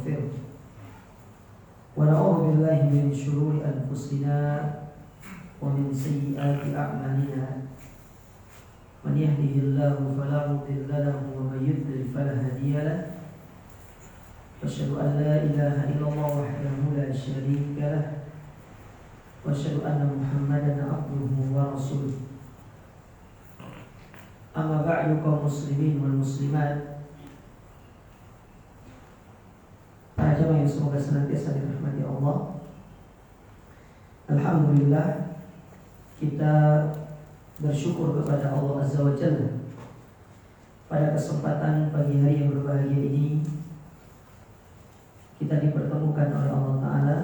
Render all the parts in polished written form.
ونستغفره ونعوذ بالله من شرور أنفسنا ومن سيئات أعمالنا من يهده الله فلا مضل له ومن يضلل فلا هادي له وأشهد أن لا إله إلا الله وحده لا شريك له وأشهد أن محمدا عبده ورسوله أما بعد kaum muslimin wal muslimat, para jamaah yang semoga senantiasa dirahmati Allah. Alhamdulillah, kita bersyukur kepada Allah Azza wa Jalla pada kesempatan pagi hari yang berbahagia ini kita dipertemukan oleh Allah Ta'ala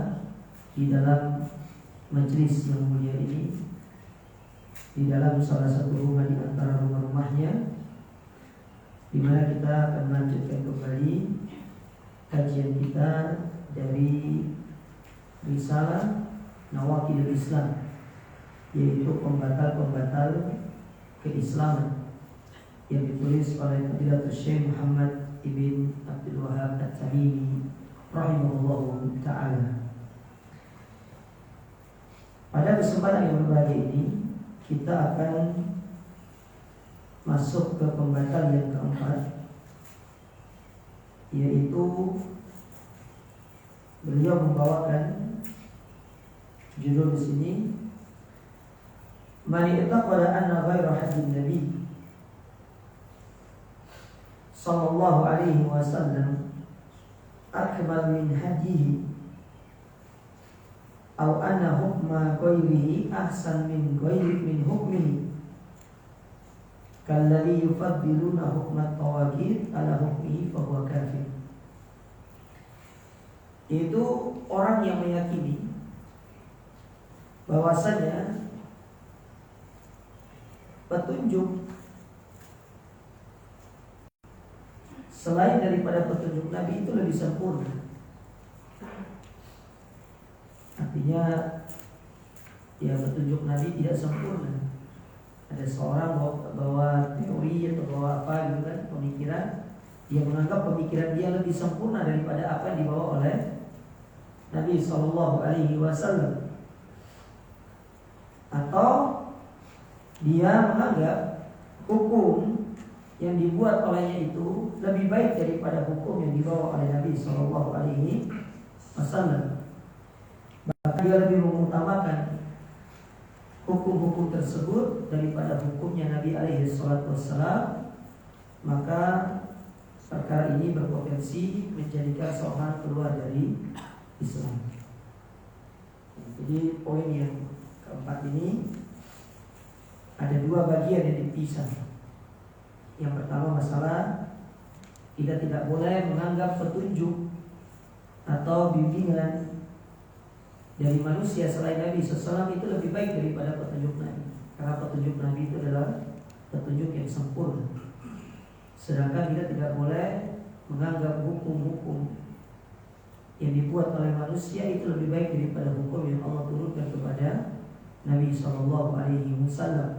di dalam majelis yang mulia ini, di dalam salah satu rumah di antara rumah-rumahnya, di mana kita akan melanjutkan kembali kajian kita dari Risalah Nawaqidul Islam, yaitu pembatal-pembatal keislaman yang ditulis oleh Fadilatul Syekh Muhammad ibn Abdul Wahhab At-Tamimi rahimahullahu ta'ala. Pada kesempatan yang berbahagia ini kita akan masuk ke pembatal yang keempat, yaitu beliau membawakan judul di sini, Man i'taqada anna ghaira hadin Nabi sallallahu alaihi wasallam akmal min hadihi aw anna hukma ghairihi ahsan min hukmihi kalladhi yufaddiluna hukmat tawagid ala hukmihi fahuwa kafir. Itu orang yang meyakini bahwasanya petunjuk selain daripada petunjuk Nabi itu lebih sempurna. Artinya ya, petunjuk Nabi tidak sempurna. Ada seorang bawa teori atau bawa apa gitu kan, pemikiran, dia menganggap pemikiran dia lebih sempurna daripada apa yang dibawa oleh Nabi SAW. Atau dia menganggap hukum yang dibuat olehnya itu lebih baik daripada hukum yang dibawa oleh Nabi SAW. Bahkan dia lebih mengutamakan hukum-hukum tersebut daripada hukumnya Nabi SAW. Maka perkara ini berpotensi menjadikan seorang keluar dari Islam. Jadi poin yang keempat ini ada dua bagian yang dipisah. Yang pertama masalah kita tidak boleh menganggap petunjuk atau bimbingan dari manusia selain Nabi SAW itu lebih baik daripada petunjuk Nabi, karena petunjuk Nabi itu adalah petunjuk yang sempurna. Sedangkan kita tidak boleh menganggap hukum-hukum yang dibuat oleh manusia itu lebih baik daripada hukum yang Allah turunkan kepada Nabi SAW.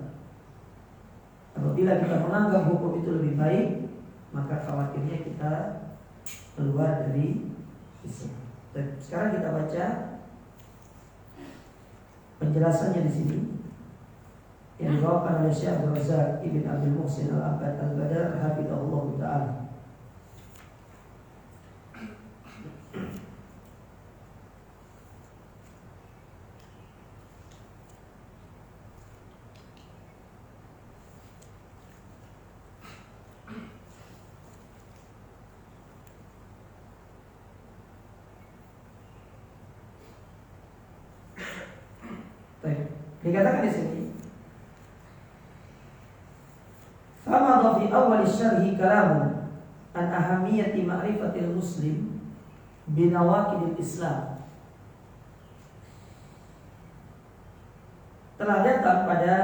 Apabila kita menganggap hukum itu lebih baik, maka khawatirnya kita keluar dari Islam. Sekarang kita baca penjelasannya di sini yang dibawakan oleh Syekh Abdul Razak Ibn Abdul Muhsin Al-Abbad Al-Badar hafizahullah ta'ala. Dikatakan di sini, famadha fi awal syarhi kalamun an ahamiyati ma'rifatil muslim binawaqidil Islam. Telah datang pada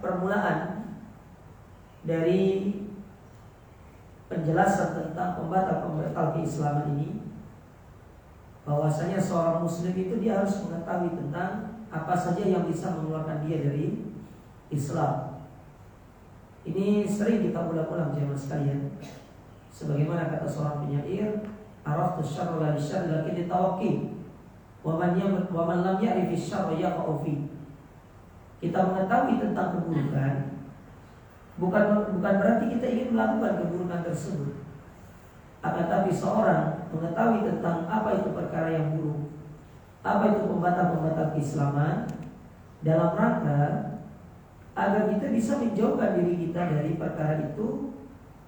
permulaan dari penjelasan tentang pembatal-pembatal keislaman ini, bahwasanya seorang muslim itu dia harus mengetahui tentang apa saja yang bisa mengeluarkan dia dari Islam. Ini sering kita ulang-ulang jemaah sekalian. Sebagaimana kata seorang penyair, araftu syarra la lisyarri lakin litawaqi. Wa man lam ya'rif syarra yaqa'u fi. Kita mengetahui tentang keburukan bukan berarti kita ingin melakukan keburukan tersebut. Akan tapi seorang mengetahui tentang apa itu perkara yang buruk, apa itu pembatal-pembatal keislaman, dalam rangka agar kita bisa menjauhkan diri kita dari perkara itu.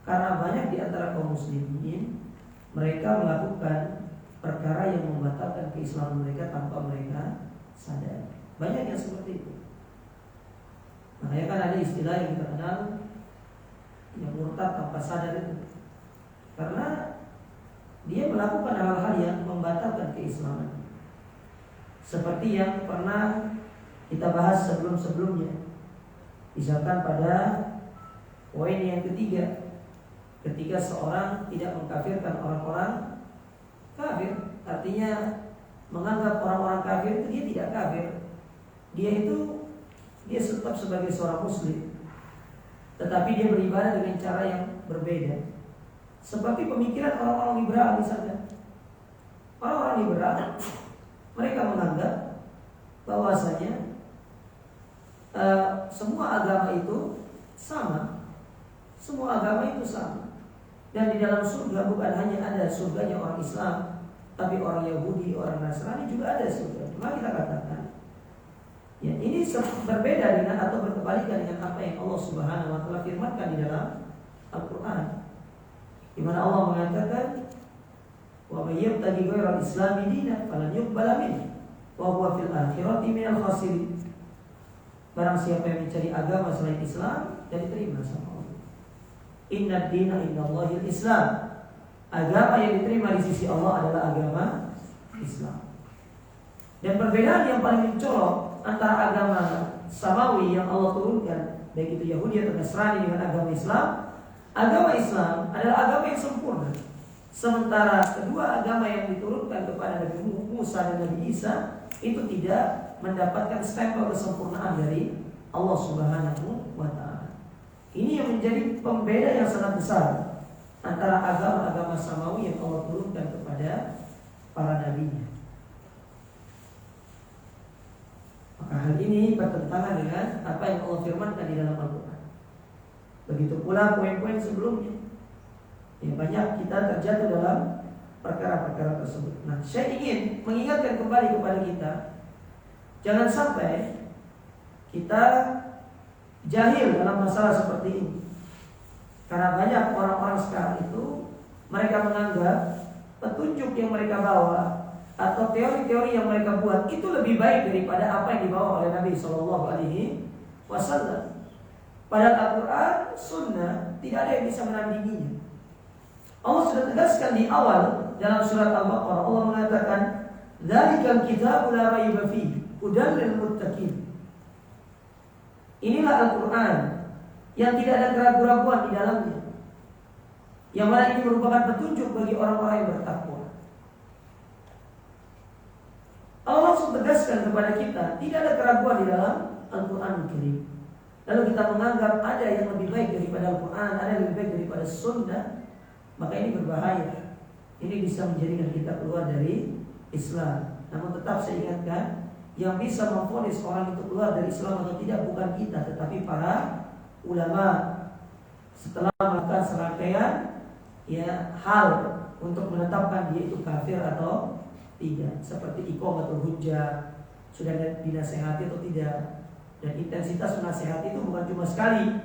Karena banyak di antara kaum muslimin mereka melakukan perkara yang membatalkan keislaman mereka tanpa mereka sadar. Banyak yang seperti itu. Makanya kan ada istilah yang kita kenal yang murtad tanpa sadar itu. Karena dia melakukan hal-hal yang membatalkan keislaman. Seperti yang pernah kita bahas sebelum-sebelumnya. Misalkan pada poin yang ketiga, ketika seorang tidak mengkafirkan orang-orang kafir, artinya menganggap orang-orang kafir itu dia tidak kafir. Dia tetap sebagai seorang muslim, tetapi dia beribadah dengan cara yang berbeda. Seperti pemikiran orang-orang liberal misalnya. Orang-orang liberal mereka menganggap bahwasanya semua agama itu sama. Semua agama itu sama. Dan di dalam surga bukan hanya ada surganya orang Islam, tapi orang Yahudi, orang Nasrani juga ada surga. Cuma kita katakan, ya ini berbeda dengan atau berkebalikan dengan apa yang Allah Subhanahu wa taala firmankan di dalam Al-Qur'an. Di mana Allah mengatakan, "Wa may yabtaghi ghairal islami dinan falan yuqbala minhu wa huwa fil akhirati minal khasirin." Barang siapa yang mencari agama selain Islam, dan diterima sama Allah. Inna dina indallahil Islam. Agama yang diterima di sisi Allah adalah agama Islam. Dan perbedaan yang paling mencolok antara agama samawi yang Allah turunkan, baik itu Yahudi atau Nasrani, dengan agama Islam. Agama Islam adalah agama yang sempurna. Sementara kedua agama yang diturunkan kepada Nabi Musa dan Nabi Isa itu tidak mendapatkan stempel kesempurnaan dari Allah Subhanahu wa taala. Ini yang menjadi pembeda yang sangat besar antara agama-agama samawi yang Allah turunkan kepada para nabinya. Maka hal ini bertentangan dengan apa yang Allah firmankan di dalam Al-Quran. Begitu pula poin-poin sebelumnya. Yang banyak kita terjatuh dalam perkara-perkara tersebut. Nah, saya ingin mengingatkan kembali kepada kita, jangan sampai kita jahil dalam masalah seperti ini. Karena banyak orang-orang sekarang itu mereka menganggap petunjuk yang mereka bawa atau teori-teori yang mereka buat itu lebih baik daripada apa yang dibawa oleh Nabi Shallallahu Alaihi Wasallam. Padahal Al-Quran, Sunnah tidak ada yang bisa menandinginya. Allah sudah tegaskan di awal dalam surat Al-Baqarah. Allah mengatakan, "Dzalikal kitabu la raiba fihi, hudan lil muttaqin." Inilah Al-Quran yang tidak ada keraguan-keraguan di dalamnya, yang mana ini merupakan petunjuk bagi orang-orang yang bertakwa. Allah langsung tegaskan kepada kita, tidak ada keraguan di dalam Al-Quran Al-Karim. Lalu kita menganggap ada yang lebih baik daripada Al-Quran, ada yang lebih baik daripada Sunnah, maka ini berbahaya. Ini bisa menjadikan kita keluar dari Islam. Namun tetap saya ingatkan, yang bisa memvonis orang itu keluar dari Islam atau tidak bukan kita, tetapi para ulama setelah melakukan serangkaian hal untuk menetapkan dia itu kafir atau tidak, seperti iqamatul hujjah, sudah dinasehati atau tidak. Dan intensitas menasehati itu bukan cuma sekali,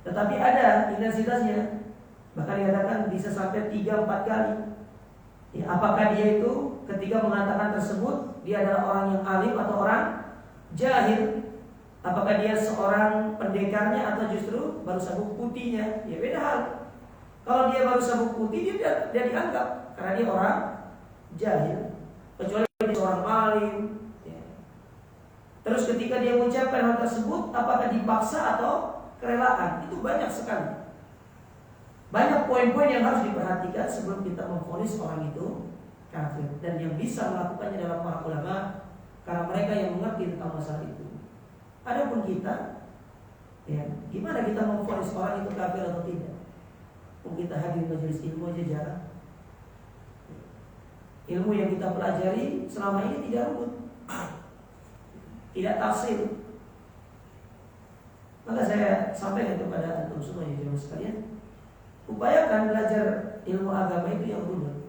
tetapi ada intensitasnya. Bahkan dikatakan bisa sampai 3-4 kali. Apakah dia itu ketika mengatakan tersebut dia adalah orang yang alim atau orang jahil? Apakah dia seorang pendekarnya atau justru baru sabuk putihnya? Ya beda hal. Kalau dia baru sabuk putih, dia dianggap karena dia orang jahil. Kecuali dia seorang alim. Terus ketika dia mengucapkan hal tersebut, apakah dipaksa atau kerelaan? Itu banyak sekali. Banyak poin-poin yang harus diperhatikan sebelum kita memvonis orang itu kafir. Dan yang bisa melakukannya dalam para ulama, karena mereka yang mengerti tentang masalah itu. Adapun kita, gimana kita memvonis orang itu kafir atau tidak? Kita hadir majelis ilmu aja jarang. ilmu yang kita pelajari selama ini tidak rumit, tidak tafsir. Maka saya sampaikan kepada antum semuanya jemaah sekalian, upayakan belajar ilmu agama itu yang rutin,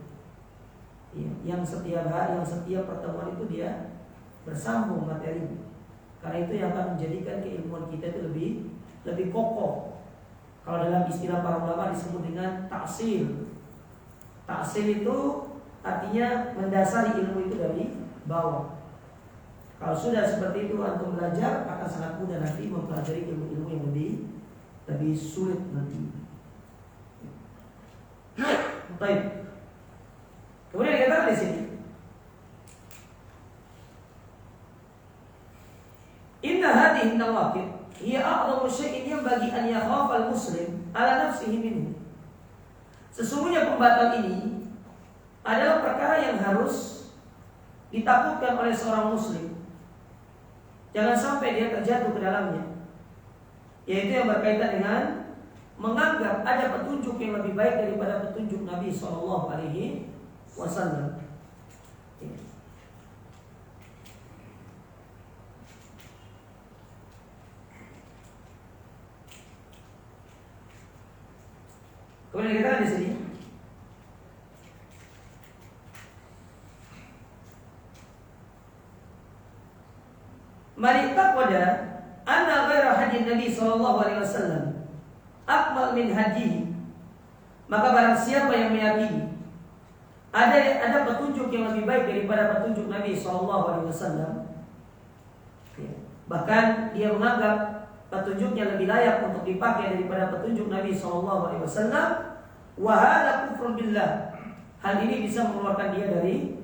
yang setiap hari, yang setiap pertemuan itu dia bersambung materi. Karena itu yang akan menjadikan keilmuan kita itu lebih kokoh. Kalau dalam istilah para ulama disebut dengan ta'sil. Ta'sil itu artinya mendasari ilmu itu dari bawah. Kalau sudah seperti itu antum belajar, akan sangat mudah nanti mempelajari ilmu-ilmu yang lebih sulit nanti. Baik. Kemudian dikatakan di sini, inna hadhihi nawaqid hiya a'zamu syai'in yanbaghi an yakhafa al-muslim ala nafsihi minhu. Sesungguhnya pembatal ini adalah perkara yang harus ditakutkan oleh seorang muslim. Jangan sampai dia terjatuh ke dalamnya. Yaitu yang berkaitan dengan menganggap ada petunjuk yang lebih baik daripada petunjuk Nabi SAW. Kemudian dikatakan di sini, mari taqwada anna ghaira hadi Nabi sallallahu alaihi wasallam akmal min hadihi. Maka barang siapa yang meyakini ada petunjuk yang lebih baik daripada petunjuk Nabi sallallahu alaihi wasallam, bahkan dia menganggap petunjuknya lebih layak untuk dipakai daripada petunjuk Nabi sallallahu alaihi wasallam, wa hadza kufrun billah. Hal ini bisa mengeluarkan dia dari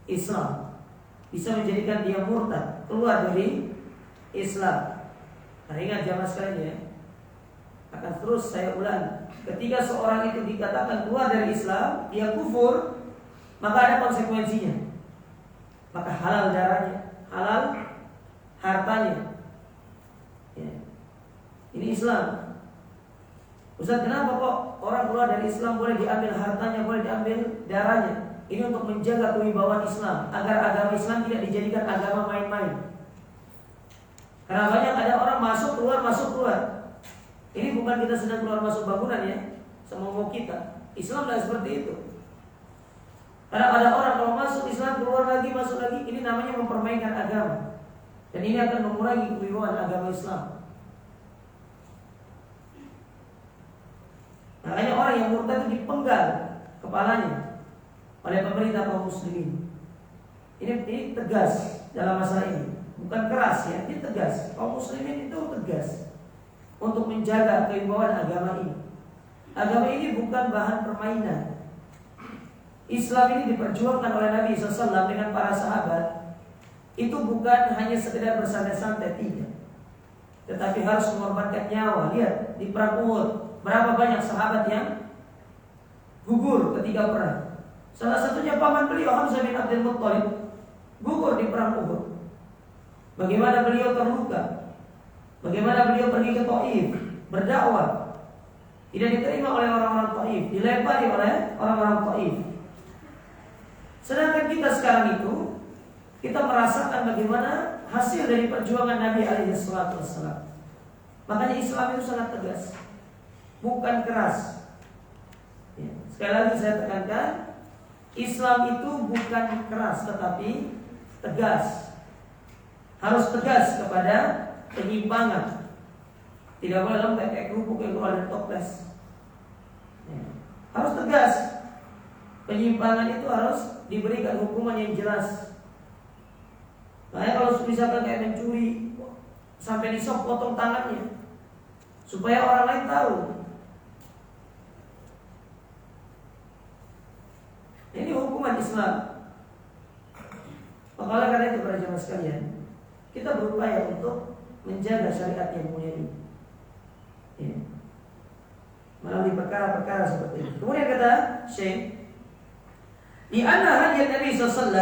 Islam, bisa menjadikan dia murtad, keluar dari Islam. Nah, ingat jamaah sekalian ya, akan terus saya ulangi, ketika seorang itu dikatakan keluar dari Islam, dia kufur, maka ada konsekuensinya. Maka halal darahnya, halal hartanya. Ya. Ini Islam. Ustaz, kenapa kok orang keluar dari Islam boleh diambil hartanya, boleh diambil darahnya? Ini untuk menjaga kewibawaan Islam, agar agama Islam tidak dijadikan agama main-main. Karena banyak ada orang masuk keluar. Ini bukan kita sedang keluar masuk bangunan ya, semau kita. Islam tidak seperti itu. Karena ada orang kalau masuk Islam keluar lagi, masuk lagi, ini namanya mempermainkan agama. Dan ini akan mengurangi kewibawaan agama Islam. Makanya orang yang murtad itu dipenggal kepalanya oleh pemerintah kaum muslimin. Ini tegas dalam masalah ini, bukan keras ya, ini tegas. Kaum muslimin itu tegas untuk menjaga kewibawaan agama ini. Agama ini bukan bahan permainan. Islam ini diperjuangkan oleh Nabi SAW dengan para sahabat. Itu bukan hanya sekedar bersantai-santai, tidak, tetapi harus mengorbankan nyawa. Lihat di perang Uhud, berapa banyak sahabat yang gugur ketika perang. Salah satunya paman beliau Hamzah bin Abdul Muttalib gugur di perang Uhud. Bagaimana beliau terluka, bagaimana beliau pergi ke Taif berdakwah, tidak diterima oleh orang-orang Taif, dilempari oleh orang-orang Taif. Sedangkan kita sekarang itu, kita merasakan bagaimana hasil dari perjuangan Nabi SAW. Makanya Islam itu sangat tegas, bukan keras ya. Sekali lagi saya tekankan, Islam itu bukan keras tetapi tegas. Harus tegas kepada penyimpangan. Tidak boleh lembek kayak kerupuk yang keluar dari toples ya. Harus tegas. Penyimpangan itu harus diberikan hukuman yang jelas. Makanya kalau misalkan kayak mencuri sampai disok potong tangannya, supaya orang lain tahu. Ini hukuman Islam. Maka karena itu para jemaah sekalian, kita berupaya untuk menjaga syariat yang mulia ini ya, melalui perkara-perkara seperti ini. Kemudian kata Syekh, di anna hadis Nabi SAW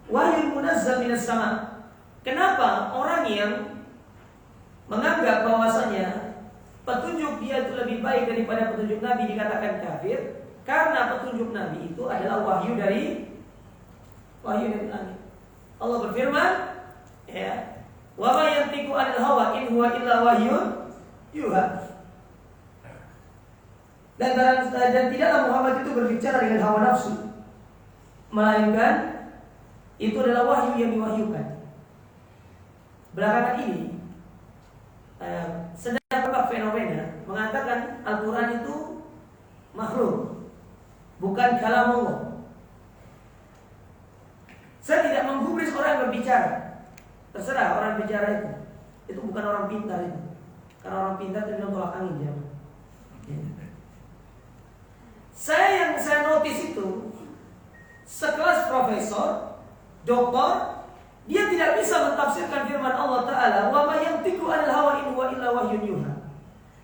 wahyu munazzal minas sama. Kenapa orang yang menganggap bahwasanya petunjuk dia itu lebih baik daripada petunjuk Nabi dikatakan kafir? Karena petunjuk Nabi itu adalah wahyu dari wahyu dari langit. Allah berfirman, ya, wa ma yantiqu 'anil hawa in huwa illa wahyun yuha. Dan tidaklah Muhammad itu berbicara dengan hawa nafsu, melainkan itu adalah wahyu yang diwahyukan. Belakangan ini sedang berkembang fenomena mengatakan Al-Quran itu makhluk, bukan kalam Allah. Saya tidak menggubris orang yang berbicara. Terserah orang yang bicara itu bukan orang pintar itu. Karena orang pintar itu bilang tolak angin dia. Yang saya notice itu sekelas profesor, doktor, dia tidak bisa mentafsirkan firman Allah Ta'ala, wa ma yantiqu 'anil hawa in huwa illa wahyun yuha.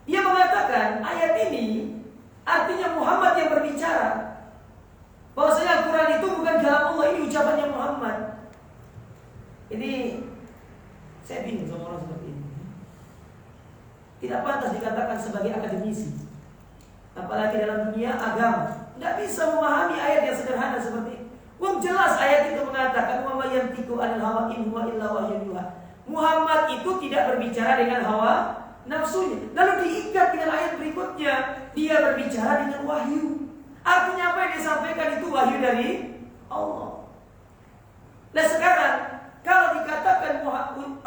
Dia mengatakan ayat ini artinya Muhammad yang berbicara. Bahwasanya Al-Quran itu bukan kalam Allah, ini ucapannya Muhammad. Ini saya bingung sama orang seperti ini. Tidak pantas dikatakan sebagai akademisi, apalagi dalam dunia agama. Tidak bisa memahami ayat yang sederhana seperti ini. Jelas ayat itu mengatakan wa ma yantiqu 'anil hawa in huwa illa wahyun yuha. Muhammad itu tidak berbicara dengan hawa nafsunya. Lalu diikat dengan ayat berikutnya, dia berbicara dengan wahyu. Artinya apa yang disampaikan itu wahyu dari Allah. Nah sekarang kalau dikatakan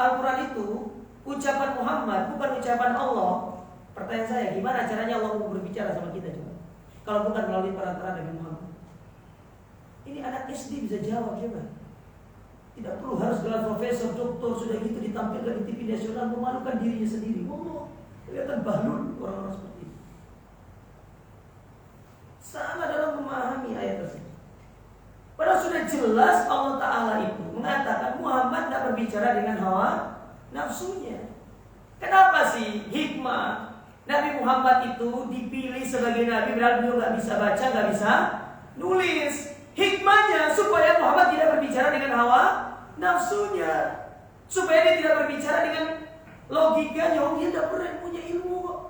Al-Quran itu ucapan Muhammad, bukan ucapan Allah, pertanyaan saya, gimana caranya Allah mau berbicara sama kita coba? Kalau bukan melalui perantara Nabi Muhammad. Ini anak SD bisa jawab coba. Tidak perlu harus gelar profesor, doktor, sudah gitu ditampilkan di TV nasional, memalukan dirinya sendiri. Allah, kelihatan bahlul orang-orang seperti itu. Sama dalam memahami ayat tersebut. Padahal sudah jelas Allah Ta'ala itu mengatakan Muhammad tidak berbicara dengan hawa nafsunya. Kenapa sih hikmah Nabi Muhammad itu dipilih sebagai Nabi, padahal beliau nggak bisa baca, nggak bisa nulis. Hikmahnya supaya Muhammad tidak berbicara dengan hawa nafsunya, supaya dia tidak berbicara dengan logikanya. Dia tidak pernah punya ilmu kok.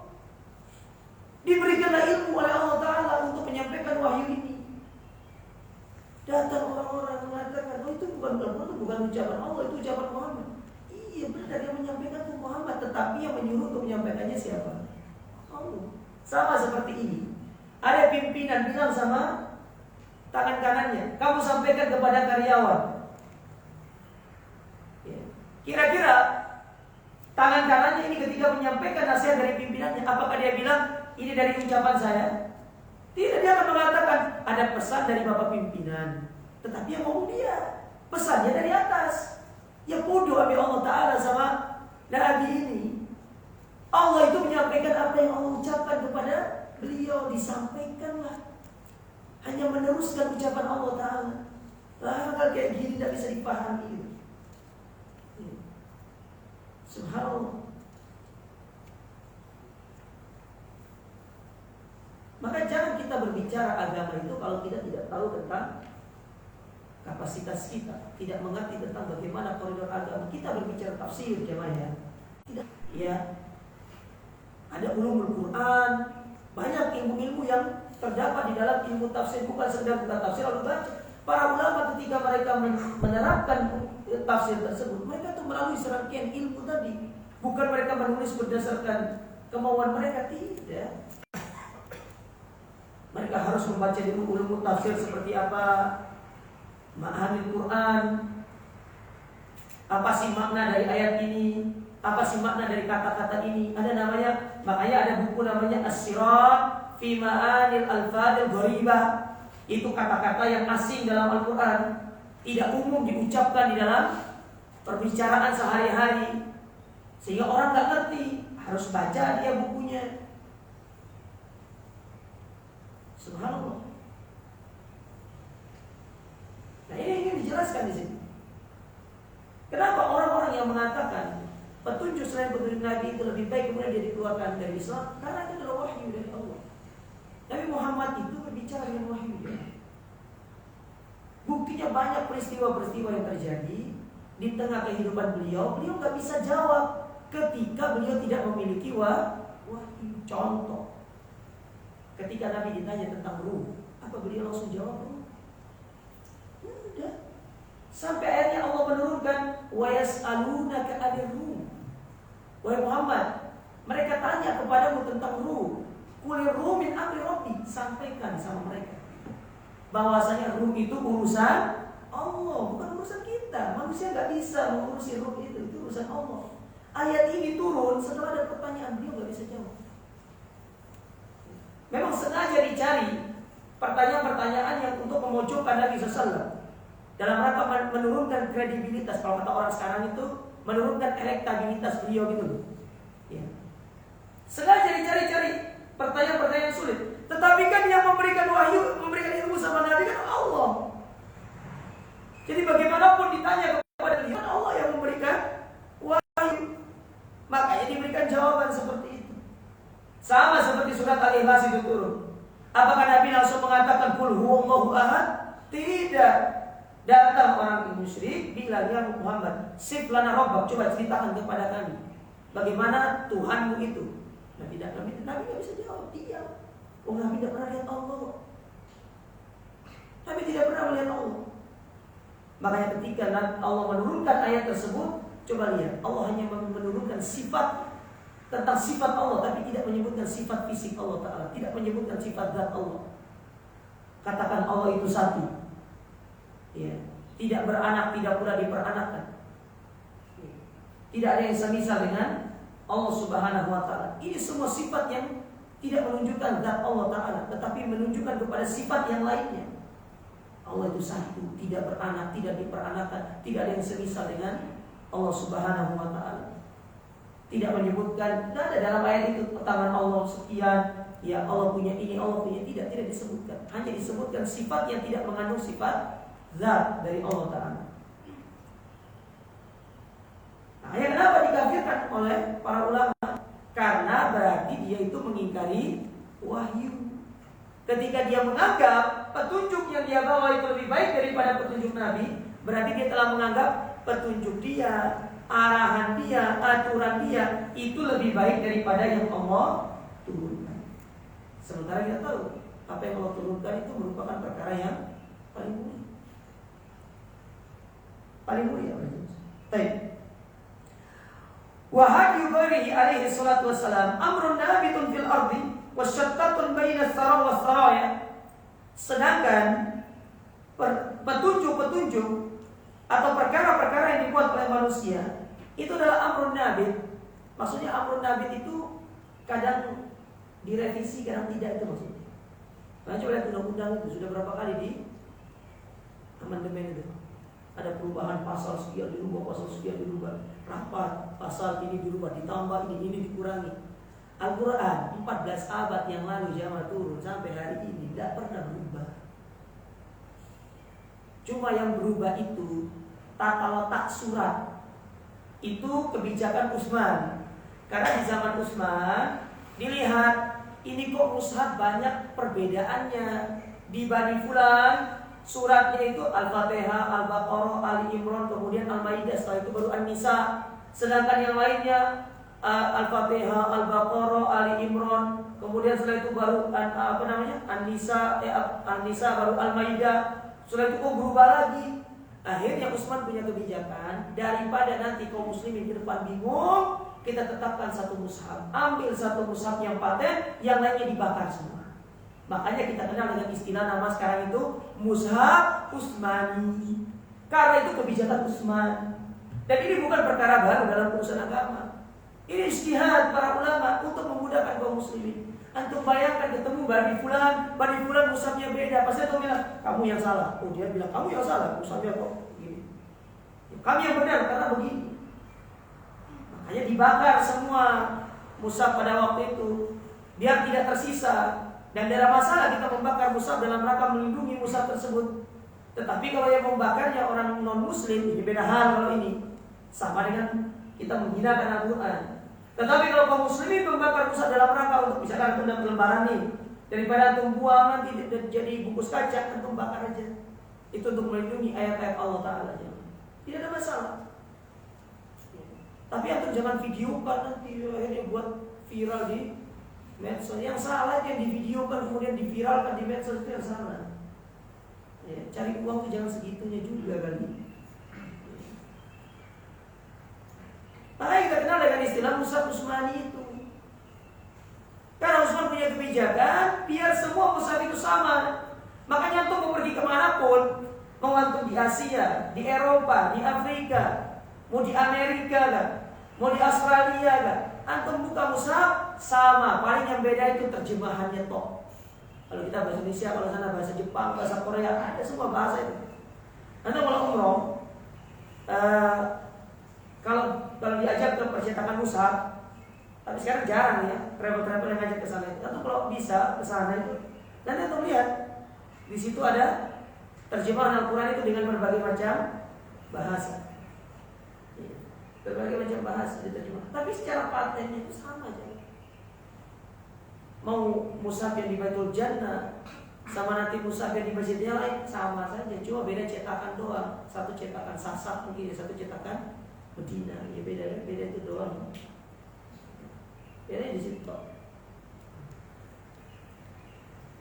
Diberikanlah ilmu oleh Allah Ta'ala untuk menyampaikan wahyu ini. Datang orang-orang mengatakan, oh itu bukan ucapan Allah, itu ucapan Muhammad. Iya benar, yang menyampaikan itu Muhammad, tetapi yang menyuruh untuk menyampaikannya siapa? Allah. Sama seperti ini. Ada pimpinan bilang sama tangan kanannya, kamu sampaikan kepada karyawan. Kira-kira tangan kanannya ini ketika menyampaikan nasihat dari pimpinannya, apakah dia bilang ini dari ucapan saya? Tidak, dia akan mengatakan ada pesan dari bapak pimpinan, tetapi yang ngomong dia, pesannya dari atas. Ya bodoh ambil Allah Ta'ala sama Nabi ini. Allah itu menyampaikan apa yang Allah ucapkan kepada beliau, disampaikanlah. Hanya meneruskan ucapan Allah Ta'ala. Hal kayak gini tidak bisa dipahami. Subhanallah. Maka jangan kita berbicara agama itu kalau kita tidak tahu tentang kapasitas kita, tidak mengerti tentang bagaimana koridor agama. Kita berbicara tafsir jemaah ya. Tidak, ya. Ada ulumul Quran, banyak ilmu-ilmu yang terdapat di dalam ilmu tafsir, bukan sekedar buka tafsir lalu baca. Para ulama ketika mereka menerapkan tafsir tersebut, mereka tuh melalui serangkaian ilmu tadi. Bukan mereka menulis berdasarkan kemauan mereka, tidak. Mereka harus membaca ilmu tafsir seperti apa, ma'anil Quran, apa sih makna dari ayat ini, apa sih makna dari kata-kata ini. Ada namanya, makanya ada buku namanya As-Sirat fi ma'anil al-fadil gharibah. Itu kata-kata yang asing dalam Al-Quran, tidak umum diucapkan di dalam perbicaraan sehari-hari, sehingga orang gak ngerti. Harus baca dia bukunya. Subhanallah. Nah ini ingin dijelaskan di sini. Kenapa orang-orang yang mengatakan petunjuk selain petunjuk Nabi itu lebih baik kemudian dia dikeluarkan dari Islam? Karena itu adalah wahyu dari Allah. Nabi Muhammad itu berbicara dengan wahyu. Buktinya banyak peristiwa-peristiwa yang terjadi di tengah kehidupan beliau. Beliau nggak bisa jawab ketika beliau tidak memiliki wahyu. Contoh, ketika Nabi ditanya tentang ruh, apa beliau langsung jawab ruh? Tidak. Sampai akhirnya Allah menurunkan wa yas'alunaka 'anir ruh. Wahai Muhammad, mereka tanya kepadamu tentang ruh. Qulir ruh min amri rabbi, sampaikan sama mereka bahwasanya ruh itu urusan Allah, bukan urusan kita. Manusia nggak bisa mengurusi ruh itu urusan Allah. Ayat ini turun setelah ada pertanyaan, beliau nggak bisa jawab. Memang sengaja dicari pertanyaan-pertanyaan yang untuk memojokkan Nabi SAW dalam rangka menurunkan kredibilitas. Kalau kata orang sekarang itu menurunkan elektabilitas beliau gitu loh. Ya. Sengaja dicari-cari pertanyaan-pertanyaan sulit. Tetapi kan yang memberikan wahyu, memberikan ilmu sama Nabi kan Allah. Jadi bagaimanapun ditanya kepada dia, kan Allah yang memberikan wahyu. Makanya diberikan jawaban seperti itu. Sama seperti surat Al-Ikhlas itu turun. Apakah Nabi langsung mengatakan qul huwallahu ahad? Tidak. Datang orang musyrik bilang, ya Muhammad, sif lana rabbak, coba ceritakan kepada kami bagaimana Tuhanmu itu. Nabi tidak bisa jawab, diam. Oh, Nabi tidak pernah lihat Allah. Nabi tidak pernah melihat Allah. Makanya ketika Allah menurunkan ayat tersebut, coba lihat, Allah hanya menurunkan sifat tentang sifat Allah, tapi tidak menyebutkan sifat fisik Allah Ta'ala, tidak menyebutkan sifat zat Allah. Katakan Allah itu satu. Ya, tidak beranak, tidak pula diperanakkan. Tidak ada yang semisal dengan Allah Subhanahu wa Ta'ala. Ini semua sifat yang tidak menunjukkan zat Allah Ta'ala, tetapi menunjukkan kepada sifat yang lainnya. Allah itu satu, tidak beranak, tidak diperanakkan, tidak ada yang semisal dengan Allah Subhanahu wa Ta'ala. Tidak menyebutkan, tidak ada dalam ayat itu tangan Allah sekian, ya Allah punya ini, Allah punya, tidak disebutkan. Hanya disebutkan sifat yang tidak mengandung sifat zat dari Allah Ta'ala. Nah, yang kenapa dikafirkan oleh para ulama? Karena berarti dia itu mengingkari wahyu. Ketika dia menganggap petunjuk yang dia bawa itu lebih baik daripada petunjuk Nabi, berarti dia telah menganggap petunjuk dia, arahan dia, aturan dia itu lebih baik daripada yang Allah turunkan. Sementara kita tahu apa yang Allah turunkan itu merupakan perkara yang paling mulia. Paling mulia. Baik. Wa hadyu ghairihi alaihi salatu wassalam amrun nabitun fil ardi wasyattatun baina as-sara was-saraya. Sedangkan petunjuk-petunjuk atau perkara-perkara yang dibuat oleh manusia itu adalah amrun nabit. Maksudnya amrun nabit itu kadang direvisi, kadang tidak, itu maksudnya. Nah, coba lihat undang-undang itu sudah berapa kali di amandemen itu. Ada perubahan pasal sekian dirubah, pasal sekian dirubah, rapat, pasal ini dirubah, ditambah ini dikurangi. Al-Quran 14 abad yang lalu jamaah turun sampai hari ini tidak pernah berubah. Cuma yang berubah itu tata letak surat. Itu kebijakan Utsman. Karena di zaman Utsman dilihat ini kok mushaf banyak perbedaannya. Di Bani Fulan suratnya itu Al-Fatihah, Al-Baqarah, Ali Imran, kemudian Al-Maidah, setelah itu baru An-Nisa. Sedangkan yang lainnya Al-Fatihah, Al-Baqarah, Ali Imran, kemudian setelah itu baru An-Nisa, An-Nisa baru Al-Maidah. Setelah itu kok berubah lagi. Akhirnya Utsman punya kebijakan, daripada nanti kaum muslimin ke depan bingung, kita tetapkan satu mushaf. Ambil satu mushaf yang paten, yang lainnya dibakar semua. Makanya kita kenal dengan istilah nama sekarang itu Mushaf Utsmani. Karena itu kebijakan Utsman. Dan ini bukan perkara baru dalam urusan agama. Ini ijtihad para ulama untuk memudahkan kaum muslimin. Antum bayangkan ketemu Bani Fulan mushafnya beda. Pasti antum bilang, kamu yang salah. Oh, dia bilang, kamu yang salah, mushafnya kok begini. Kami yang benar karena begini. Makanya dibakar semua mushaf pada waktu itu, biar tidak tersisa. Dan tidak masalah kita membakar mushaf dalam rangka melindungi mushaf tersebut. Tetapi kalau yang membakarnya orang non-muslim, ini beda hal kalau ini. Sama dengan kita menghinakan Al-Quran. Tetapi kalau kaum muslimin membakar mushaf dalam rangka untuk misalkan tunda lembaran nih, daripada antum buang nanti jadi bungkus kaca, antum bakar aja. Itu untuk melindungi ayat-ayat Allah Ta'ala. Tidak ada masalah. Tapi antum jangan videokan nanti akhirnya buat viral di medsos. Yang salah yang divideokan kemudian diviralkan di medsos itu yang salah. Ya, cari uang itu jangan segitunya juga kali. istilah Mus'haf Utsmani itu. Karena Utsman punya kebijakan biar semua mushaf itu sama. Makanya antum mau pergi kemanapun, mau antum di Asia, di Eropa, di Afrika, mau di Amerika kan, mau di Australia kan, antum buka mushaf sama. Paling yang beda itu terjemahannya toh. Kalau kita bahasa Indonesia, kalau sana bahasa Jepang, bahasa Korea, ada semua bahasa itu. Antum kalau umroh, kalau diajak ke percetakan mushaf, tapi sekarang jarang ya, travel-travel yang ngajak ke sana itu. Atau kalau bisa ke sana itu, nanti antum lihat di situ ada terjemahan Al-Quran itu dengan berbagai macam bahasa. Berbagai macam bahasa diterjemah. Tapi secara patennya itu sama aja. Mau mushaf yang di Baitul Jannah sama nanti mushaf yang di masjidnya lain sama saja. Cuma beda cetakan doang. Satu cetakan Sasak mungkin, satu cetakan Medina. Ya beda itu doang. Ini di situ.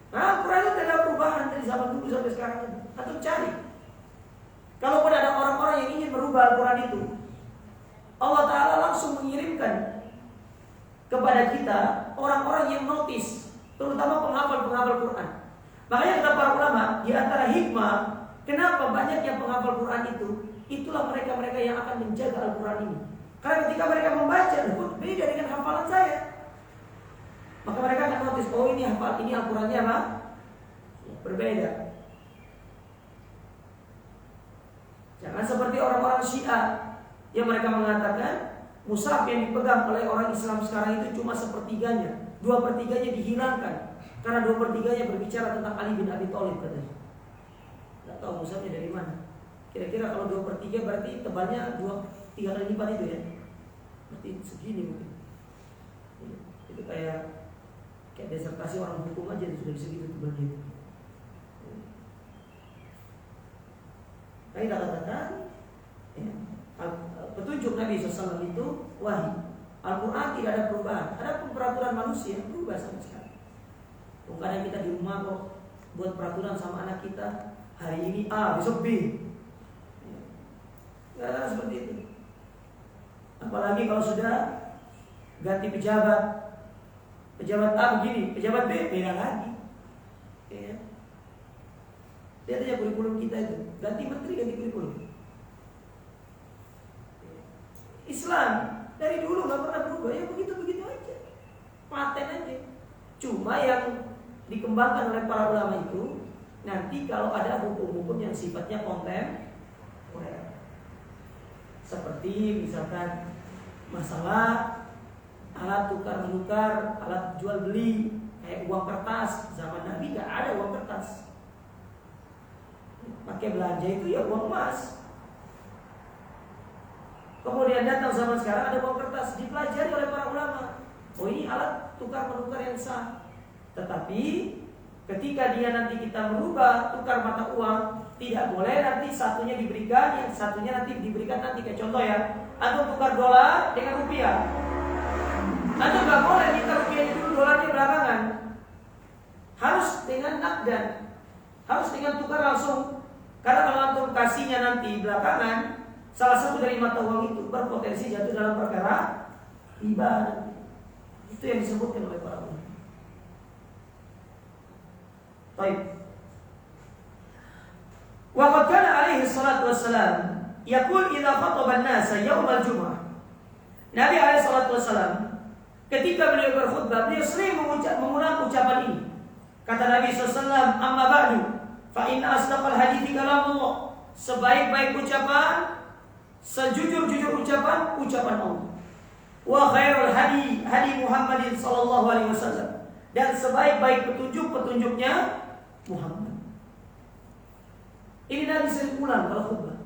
Nah, Quran itu tidak ada perubahan dari zaman dulu sampai sekarang. Antum cari. Kalaupun ada orang-orang yang ingin merubah Al-Quran itu, Allah Ta'ala langsung mengirimkan kepada kita orang-orang yang notice, terutama penghafal-penghafal Quran. Makanya kata para ulama, di antara hikmah kenapa banyaknya penghafal Quran itu, itulah mereka-mereka yang akan menjaga Al-Quran ini. Karena ketika mereka membaca, beda dengan hafalan saya. Maka mereka akan notice, oh ini hafal, ini Al-Qurannya apa? Berbeda. Jangan seperti orang-orang Syiah yang mereka mengatakan mushaf yang dipegang oleh orang Islam sekarang itu cuma sepertiganya, 2/3-nya dihilangkan karena 2/3-nya berbicara tentang Ali bin Abi Thalib katanya. Tidak tahu mushafnya dari mana. Kira-kira kalau 2/3 berarti tebalnya 3 kali lipat itu ya. Berarti segini mungkin. Itu kayak disertasi orang hukum aja sudah segitu tebalnya. Kita katakan ya, petunjuk Nabi SAW itu wahyu. Al-Quran tidak ada perubahan. Ada peraturan manusia berubah sama sekali. Kadang kita di rumah kok buat peraturan sama anak kita, hari ini A, besok B. Tidak ada seperti itu. Apalagi kalau sudah ganti pejabat A begini, pejabat B beda lagi. Ya. Lihat aja kurikulum kita itu, ganti menteri, ganti kurikulum. Islam dari dulu nggak pernah berubah, ya begitu-begitu aja, paten aja. Cuma yang dikembangkan oleh para ulama itu nanti kalau ada hukum-hukum yang sifatnya kontemporer, seperti misalkan masalah alat tukar menukar, alat jual beli, kayak uang kertas. Zaman Nabi nggak ada uang kertas. Pakai belanja itu ya uang emas. Kemudian datang zaman sekarang ada uang kertas, dipelajari oleh para ulama. Oh ini alat tukar menukar yang sah. Tetapi ketika dia nanti kita merubah tukar mata uang, tidak boleh nanti satunya diberikan, yang satunya nanti diberikan nanti. Kayak contoh ya, atau tukar dolar dengan rupiah. Atau nggak boleh minta rupiahnya dulu, dolarnya belakangan. Harus dengan nakdan, harus dengan tukar langsung. Karena kalau antum kasihnya nanti belakangan, salah satu dari mata uang itu berpotensi jatuh dalam perkara riba. Itu yang disebutkan oleh para ulama. Baik. Wa qad kana alaihi salatu wassalam yaqul idza khataba an-nasa yaum al-jum'ah. Nabi alaihi salatu wassalam ketika beliau berkhutbah, beliau sering mengulang ucapan ini. Kata Nabi SAW, amma ba'du fa inna asdaqal hadithi kalamullah. Sebaik-baik ucapan, sejujur-jujur ucapan, ucapan Allah. Wa khairul hadi hadi Muhammadin sallallahu alaihi wasallam. Dan sebaik-baik petunjuk, petunjuknya Muhammad. Ini Nabi sering ulang kalau khutbah.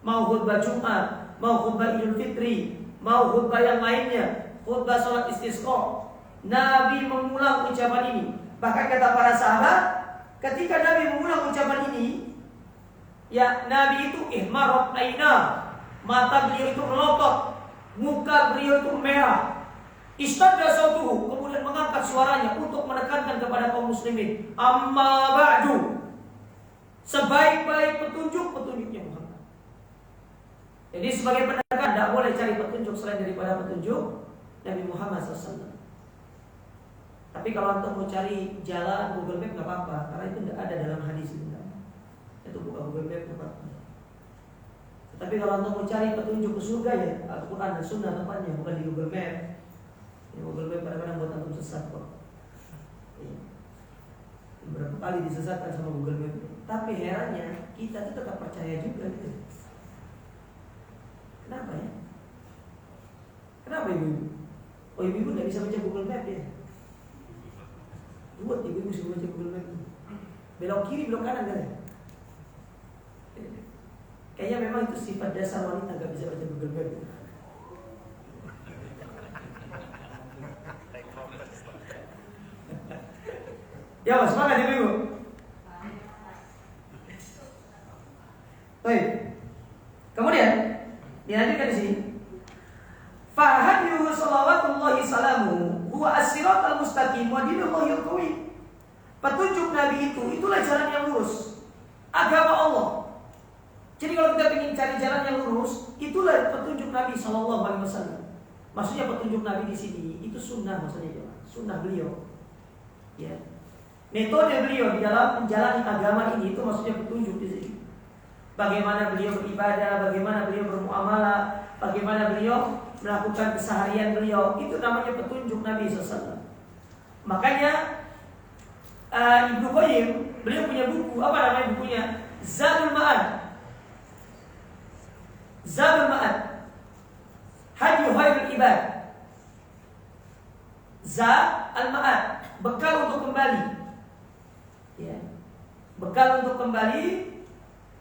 Mau khutbah Jumat, mau khutbah Idul Fitri, mau khutbah yang lainnya, khutbah salat istisqa, Nabi mengulang ucapan ini. Bahkan kata para sahabat, ketika Nabi mengulang ucapan ini, ya Nabi itu ihmarat aina, mata beliau itu melotot, muka beliau itu merah. Istadda sautuhu, kemudian mengangkat suaranya untuk menekankan kepada kaum muslimin. Amma ba'du, sebaik-baik petunjuk, petunjuknya Muhammad. Jadi sebagai penekan, tidak boleh cari petunjuk selain daripada petunjuk Nabi Muhammad SAW. Tapi kalau antum mau cari jalan Google Map nggak apa-apa, karena itu tidak ada dalam hadis itu. Itu bukan Google Map nggak apa-apa. Tapi kalau antum mau cari petunjuk ke surga ya Al-Quran dan Sunnah tempatnya, bukan di Google Map. Ya, Google Map kadang-kadang buat antum sesat kok. Ya. Berapa kali disesatkan sama Google Map. Tapi herannya kita tuh tetap percaya juga gitu. Kenapa ya? Kenapa ibu-ibu? Oh ibu-ibu nggak bisa baca Google Map ya? Buat ibu-ibu bisa baca Google Map. Belok kiri, belok kanan kan ya? Kayaknya memang itu sifat dasar wanita nggak bisa baca Google Map. Ya mas, semangat ibu-ibu. Baik. Kemudian dilanjutkan di sini. Fahadiyuhu salawatullahi salamuhu huwa as-siratal mustaqim wa dinullahil qawim. Petunjuk Nabi itulah jalan yang lurus, agama Allah. Jadi kalau kita ingin cari jalan yang lurus, itulah petunjuk Nabi SAW. Maksudnya petunjuk Nabi di sini itu sunnah, maksudnya sunnah beliau. Ya. Metode beliau di dalam menjalani agama ini itu maksudnya petunjuk di sini. Bagaimana beliau beribadah, bagaimana beliau bermuamalah, bagaimana beliau melakukan keseharian beliau, itu namanya petunjuk Nabi SAW. Makanya Ibnu Qayyim beliau punya buku, apa namanya bukunya? Zadul Ma'ad. Zadul Ma'ad. Hadi Khairul Ibad. Zad al-Ma'ad, bekal untuk kembali. Ya. Bekal untuk kembali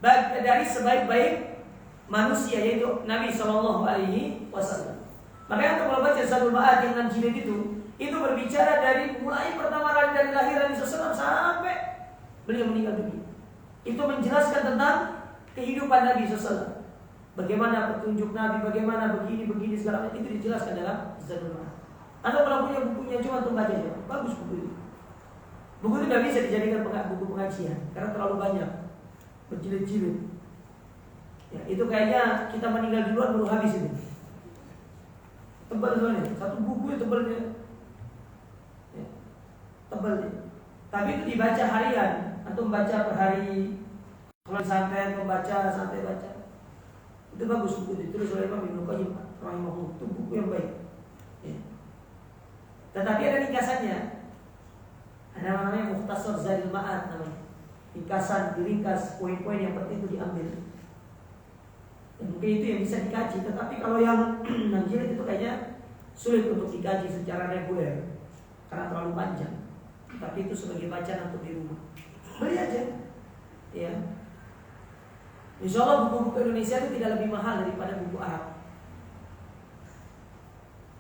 dari sebaik-baik manusia, yaitu Nabi SAW. Makanya kalau baca Zadul Ma'ad yang 6 jilid itu berbicara dari mulai pertama kali dari lahir Nabi SAW sampai beliau meninggal dunia. Itu menjelaskan tentang kehidupan Nabi SAW. Bagaimana petunjuk Nabi, bagaimana begini segala macam itu dijelaskan dalam Zadul Ma'ad. Anda kalau punya bukunya cuma untuk baca aja, bagus buku itu. Buku itu tidak bisa dijadikan buku pengajian karena terlalu banyak, berjilid-jilid. Ya, itu kayaknya kita meninggal duluan baru habis itu. Tebal soalnya, satu buku itu tebalnya. Ya, tebal. Tapi itu dibaca harian, atau membaca per hari. Kalau santai membaca, santai baca. Itu bagus buku itu, ditulis oleh Imam Ibnu Qayyim rahimahullah. Itu buku yang baik. Ya. Tetapi ada ringkasannya. Ada namanya Mukhtasar Zadul Ma'ad namanya. Ringkasan, diringkas poin-poin yang penting itu diambil. Dan mungkin itu yang bisa dikaji. Tetapi kalau yang 6 jilid itu kayaknya sulit untuk dikaji secara reguler karena terlalu panjang. Tapi itu sebagai bacaan untuk di rumah. Beli aja. Ya. Insya Allah buku-buku Indonesia itu tidak lebih mahal daripada buku Arab.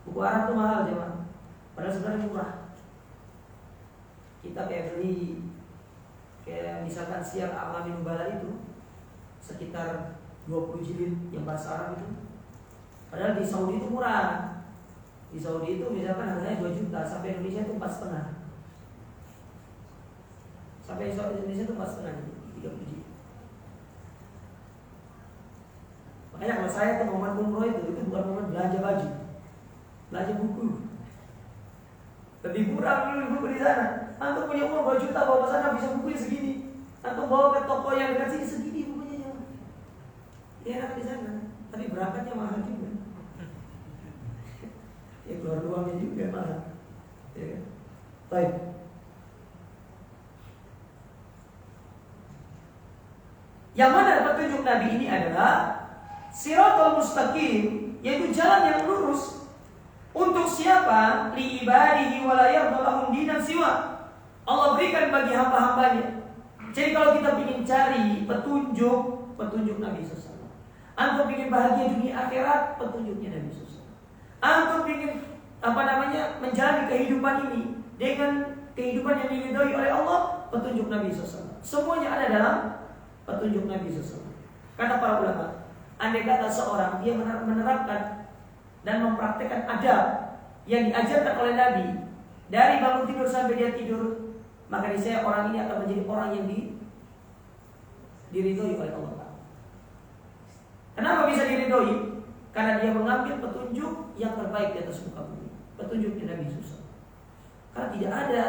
Buku Arab itu mahal teman. Padahal sebenarnya murah. Kita kayak beli, kayak misalkan Syiar A'lamin Nubala itu sekitar 20 jilid yang bahasa Arab itu. Padahal di Saudi itu murah. Di Saudi itu misalkan harganya 2 juta, sampai Indonesia itu 4,5. Sampai Indonesia itu 4,5, 30 jilid. Makanya kalau saya tuh momen umroh itu bukan momen belanja baju, belanja buku. Lebih murah dulu buku di sana. Antum punya uang 2 juta bawa ke sana bisa bukunya segini. Antum bawa ke toko yang dekat sini segini bukunya ya. Ya enak di sana. Tapi berangkatnya mahal juga. Ya keluar uangnya juga mahal. Ya. Baik. Yang mana petunjuk Nabi ini adalah Siratal Mustaqim, yaitu jalan yang lurus. Untuk siapa? Li ibadihi wa la yardalahum dinan siwa. Allah berikan bagi hamba-hambanya. Jadi kalau kita ingin cari petunjuk Nabi SAW. Antum ingin bahagia dunia akhirat, petunjuknya Nabi SAW. Antum ingin menjalani kehidupan ini dengan kehidupan yang diridhoi oleh Allah, petunjuk Nabi SAW. Semuanya ada dalam petunjuk Nabi SAW. Kata para ulama, andai kata seorang dia menerapkan dan mempraktikkan adab yang diajarkan oleh Nabi dari bangun tidur sampai dia tidur, maka niscaya orang ini akan menjadi orang yang diridhoi oleh Allah. Kenapa bisa diridhoi? Karena dia mengambil petunjuk yang terbaik di atas muka bumi, petunjuk Nabi Musa. Karena tidak ada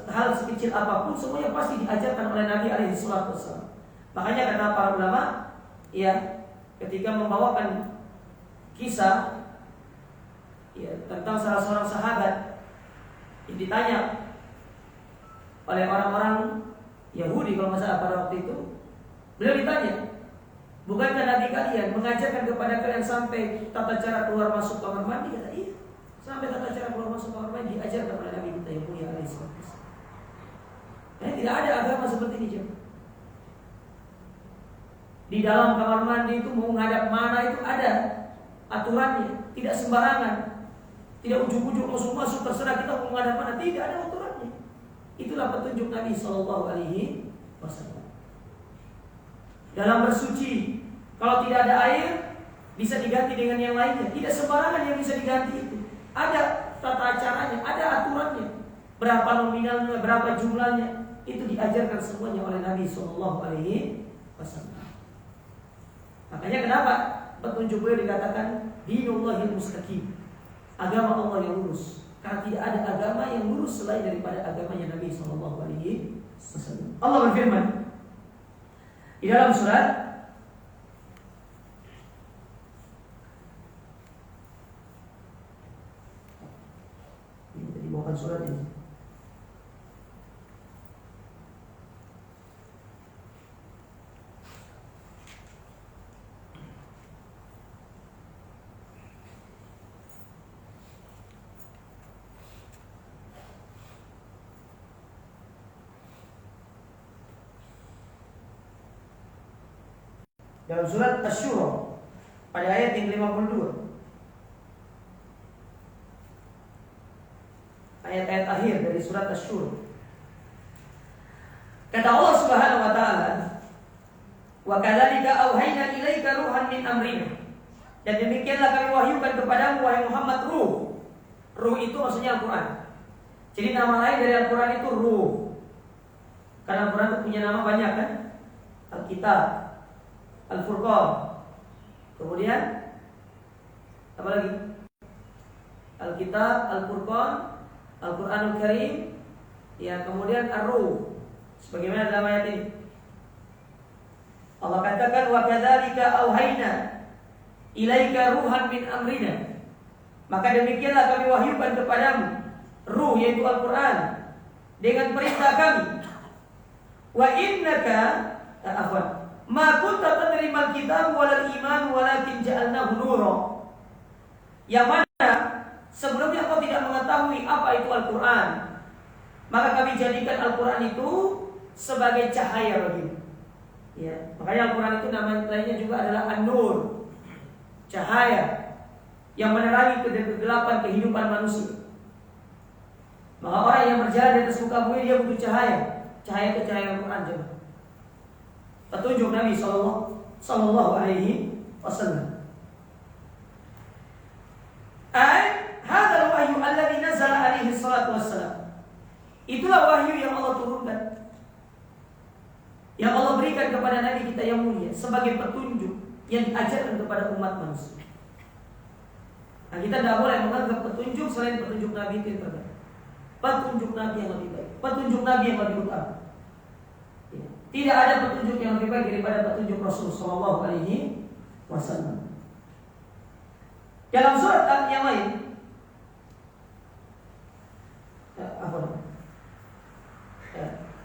hal sekecil apapun, semuanya pasti diajarkan oleh Nabi alaihi salatu wasallam. Makanya kata para ulama, ya, ketika membawakan kisah ya, tentang salah seorang sahabat yang ditanya oleh orang-orang Yahudi kalau masalah pada waktu itu, beliau ditanya, bukankah Nabi kalian mengajarkan kepada kalian sampai tata cara keluar masuk kamar mandi? Kata iya, sampai tata cara keluar masuk kamar mandi diajarkan oleh Nabi kita yang mulia alaihi salatu wasallam. Tidak ada agama seperti ini, jemaah. Di dalam kamar mandi itu mau menghadap mana itu ada aturannya, tidak sembarangan, tidak ujuk-ujuk masuk terserah kita mau menghadap mana, tidak ada aturannya. Itulah petunjuk Nabi Shallallahu Alaihi Wasallam. Dalam bersuci, kalau tidak ada air bisa diganti dengan yang lainnya, tidak sembarangan yang bisa diganti itu. Ada tata caranya, ada aturannya, berapa nominalnya, berapa jumlahnya. Itu diajarkan semuanya oleh Nabi Shallallahu Alaihi Wasallam. Makanya kenapa petunjuk beliau dikatakan dinullahil mustaqim, agama Allah yang lurus. Karena tidak ada agama yang lurus selain daripada agamanya Nabi Shallallahu Alaihi Wasallam. Allah berfirman di dalam surat ini, tadi bukan surat ini. Dalam surat Asy-Syura pada ayat yang 52, ayat-ayat akhir dari surat Asy-Syura, kata Allah Subhanahu wa taala, "Wa kadzalika auhayna ilaika ruhan min amrina." Dan demikianlah kami wahyukan kepadamu wahai Muhammad ruh. Ruh itu maksudnya Al-Qur'an. Jadi nama lain dari Al-Qur'an itu ruh. Karena Al-Qur'an itu punya nama banyak kan? Al-Kitab, Al-Furqan, kemudian apa lagi? Al-Kitab, Al-Furqan, Al-Quranul Karim, ya, kemudian Ar-Ruh. Sebagaimana dalam ayat ini Allah katakan, wa kadzalika auhayna ilaika ruhan min amrina. Maka demikianlah kami wahyukan kepadamu ruh, yaitu Al-Quran, dengan perintah kami. Wa innaka ma kunta tadrimal kitab walal iman walakin ja'alnahu nura. Yang mana sebelumnya kau tidak mengetahui apa itu Al-Quran, maka kami jadikan Al-Quran itu sebagai cahaya bagimu. Ya, makanya Al-Quran itu nama lainnya juga adalah An-Nur, cahaya yang menerangi kegelapan kehidupan manusia. Maka orang yang berjalan di atas muka bumi dia butuh cahaya. Cahaya itu cahaya Al-Quran juga. Petunjuk Nabi Sallallahu Alaihi Wasallam. Hadzal wahyu alladzi nazala alaihi salatu wassalam. Itulah wahyu yang Allah turunkan, yang Allah berikan kepada Nabi kita yang mulia sebagai petunjuk yang diajarkan kepada umat manusia. Nah, kita tidak boleh menganggap petunjuk selain petunjuk Nabi itu yang terbaik. Petunjuk Nabi yang lebih baik, petunjuk Nabi yang lebih utama. Tidak ada petunjuk yang lebih baik daripada petunjuk Rasul Sallallahu Alaihi Wasallam. Dalam surat yang lain,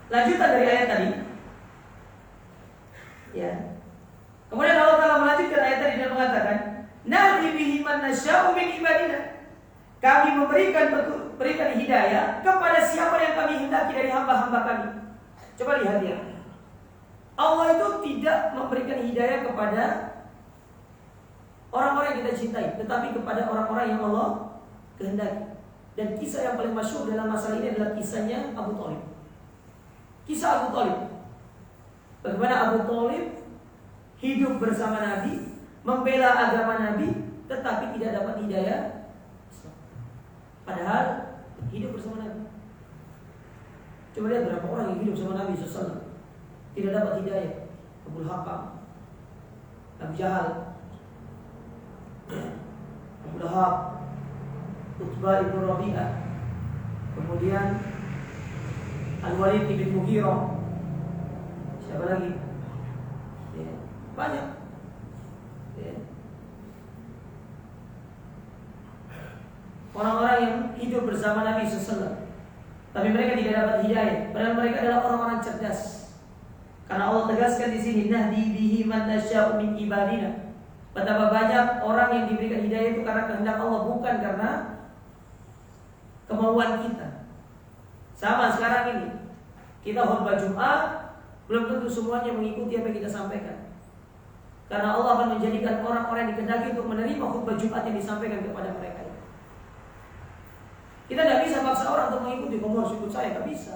lanjutan dari ayat tadi, ya. Kemudian Allah Taala melanjutkan ayat tadi dan mengatakan, "Nahdi bihi man nasya'u min ibadina." Kami berikan hidayah kepada siapa yang kami hendaki dari hamba-hamba kami. Coba lihat ya. Allah itu tidak memberikan hidayah kepada orang-orang yang kita cintai, tetapi kepada orang-orang yang Allah kehendaki. Dan kisah yang paling masyhur dalam masalah ini adalah kisahnya Abu Thalib. Kisah Abu Thalib. Bagaimana Abu Thalib hidup bersama Nabi, membela agama Nabi, tetapi tidak dapat hidayah. Padahal hidup bersama Nabi. Coba lihat berapa orang yang hidup bersama Nabi SAW tidak dapat hidayah. Abu Hakam, Abu Jahal, Ishaq, Utbah ibn Rabi'ah, kemudian Al-Walid ibn Mughirah, siapa lagi? Ya, banyak. Ya. Orang-orang yang hidup bersama Nabi SAW, tapi mereka tidak dapat hidayah. Padahal mereka adalah orang-orang cerdas. Karena Allah tegaskan di sini, nahdi bihi man nasya'u min ibadina. Betapa banyak orang yang diberikan hidayah itu karena kehendak Allah, bukan karena kemauan kita. Sama sekarang ini, kita khutbah Jumat, belum tentu semuanya mengikuti apa yang kita sampaikan. Karena Allah akan menjadikan orang-orang yang dikehendaki untuk menerima khutbah Jumat yang disampaikan kepada mereka. Kita tidak bisa paksa orang untuk mengikuti, kamu harus ikut saya, tidak bisa.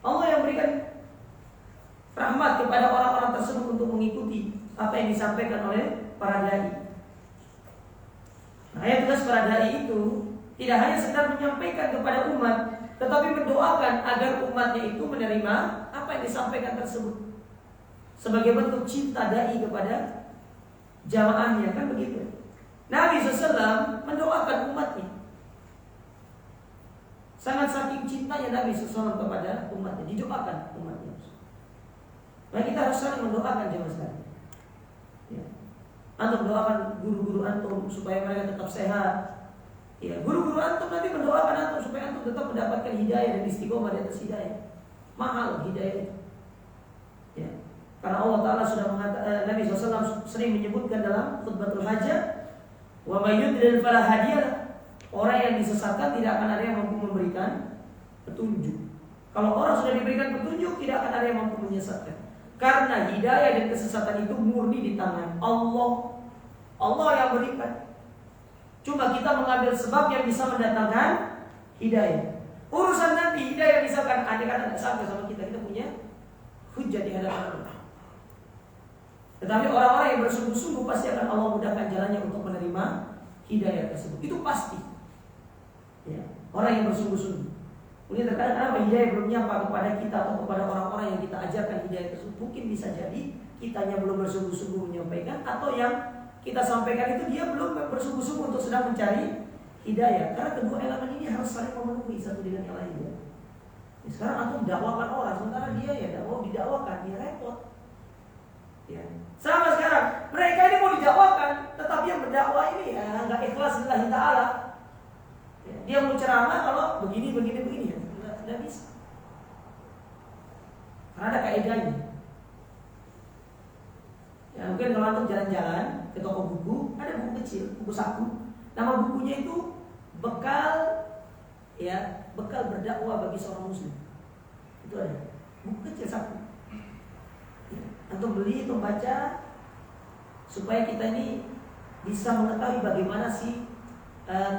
Allah yang berikan rahmat kepada orang-orang tersebut untuk mengikuti apa yang disampaikan oleh para dai. Nah, yang tugas para dai itu tidak hanya sekedar menyampaikan kepada umat, tetapi mendoakan agar umatnya itu menerima apa yang disampaikan tersebut sebagai bentuk cinta dai kepada jamaahnya, kan begitu. Nabi SAW mendoakan umatnya. Sangat saking cintanya Nabi SAW kepada umatnya, didoakan umatnya. Nah, kita harus saling mendoakan jemaah sekalian. Ya. Antum doakan guru-guru antum supaya mereka tetap sehat. Ya, guru-guru antum nanti mendoakan antum supaya antum tetap mendapatkan hidayah dan istiqomah di atas hidayah. Mahal hidayah itu. Ya. Karena Allah Ta'ala sudah mengatakan, Nabi SAW sering menyebutkan dalam khutbatul hajah, wa may yudlil fala hadiyalah. Orang yang disesatkan tidak akan ada yang mampu memberikan petunjuk. Kalau orang sudah diberikan petunjuk, tidak akan ada yang mampu menyesatkan. Karena hidayah dan kesesatan itu murni di tangan Allah. Allah yang berikan. Cuma kita mengambil sebab yang bisa mendatangkan hidayah. Urusan nanti hidayah misalkan ada kata tidak sampai sama kita punya hujjah di hadapan Allah. Tetapi orang-orang yang bersungguh-sungguh pasti akan Allah mudahkan jalannya untuk menerima hidayah tersebut. Itu pasti. Ya, orang yang bersungguh-sungguh. Mungkin terkadang kenapa hidayah belum nyampe kepada kita atau kepada orang-orang yang kita ajarkan hidayah tersebut. Mungkin bisa jadi kitanya belum bersungguh-sungguh menyampaikan, atau yang kita sampaikan itu dia belum bersungguh-sungguh untuk sedang mencari hidayah. Karena kedua elemen ini harus saling memenuhi satu dengan yang lain. Ya. Sekarang antum dakwakan orang, sementara dia ya mau didakwakan, dia repot. Ya. Sama sekarang, mereka ini mau didakwakan, tetapi yang berdakwah ini ya nggak ikhlas lillahi ta'ala. Ya. Dia mau ceramah kalau begini ya, nggak bisa. Karena ada kaidahnya. Ya, mungkin kalau antum jalan-jalan ke toko buku, ada buku kecil, buku saku. Nama bukunya itu bekal berdakwah bagi seorang muslim. Itu ada buku kecil saku. Antum beli, antum baca, supaya kita ini bisa mengetahui bagaimana sih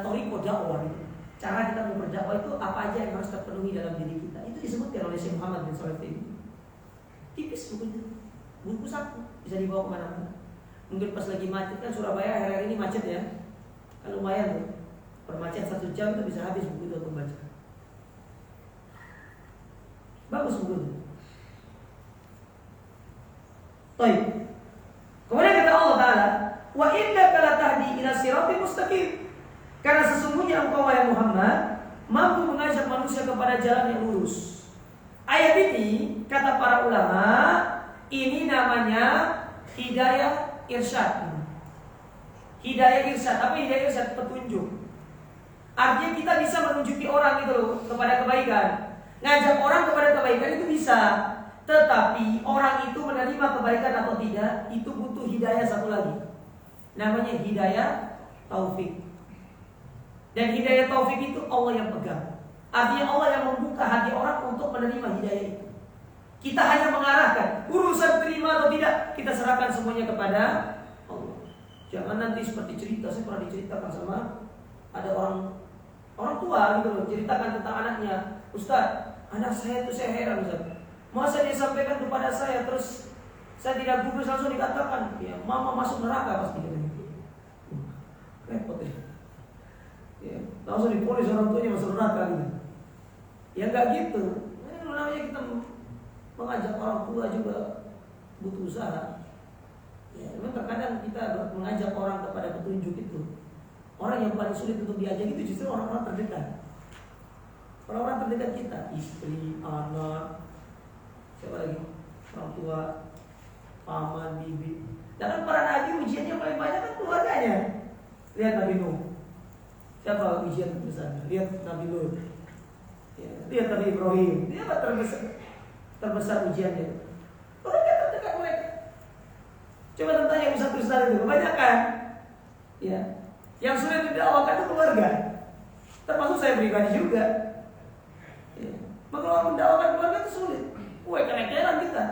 thariqah dakwah itu. Cara kita berdakwah itu apa aja yang harus terpenuhi dalam diri kita. Itu disebutkan oleh Syekh Muhammad bin Shalih Al-Utsaimin. Tipis bukunya, buku saku, bisa dibawa kemana-mana. Mungkin pas lagi macet, kan Surabaya akhir-akhir ini macet ya, kan lumayan tuh. Permacet 1 jam itu bisa habis buku itu untuk baca. Bagus buku itu. Baik. Kemudian kata Allah Ta'ala, wa innaka latahdi ila siratal mustaqim. Karena sesungguhnya engkau wahai Muhammad mampu mengajak manusia kepada jalan yang lurus. Ayat ini kata para ulama ini namanya hidayah irsyad. Hidayah irsyad, apa hidayah irsyad? Petunjuk. Artinya kita bisa menunjuki orang itu loh kepada kebaikan. Ngajak orang kepada kebaikan itu bisa. Tetapi orang itu menerima kebaikan atau tidak, itu butuh hidayah satu lagi. Namanya hidayah taufik. Dan hidayah taufik itu Allah yang pegang. Artinya Allah yang membuka hati orang untuk menerima hidayah itu. Kita hanya mengarahkan. Urusan terima atau tidak, kita serahkan semuanya kepada Allah. Jangan nanti seperti cerita, saya pernah diceritakan sama ada orang tua gitu loh, ceritakan tentang anaknya. Ustaz, anak saya itu saya heran Ustaz. Masa dia sampaikan kepada saya terus saya tidak gubris, langsung dikatakan ya mama masuk neraka pasti katanya. Repot ya. Langsung diponis orang tuanya masuk neraka gitu. Ya enggak gitu. Ini namanya kita mengajak orang tua juga butuh usaha. Ya, memang terkadang kita mengajak orang kepada petunjuk itu Orang yang paling sulit untuk diajak itu justru orang-orang terdekat. Orang-orang terdekat kita, istri, anak, siapa lagi? Orang tua, paman, bibi. Dan para nabi ujiannya paling banyak kan keluarganya. Lihat Nabi Nuh. Siapa ujian terbesar? Lihat Nabi Lut. Ya, lihat Nabi Ibrahim. Dia apa terbesar ujiannya? Keluarga terdekat mereka. Coba tanya yang besar itu, kebanyakan. Ya, yang sulit didakwakan itu keluarga. Termasuk saya pribadi juga. Ya. Kalau mendakwakan keluarga itu sulit. Keren-keren kita.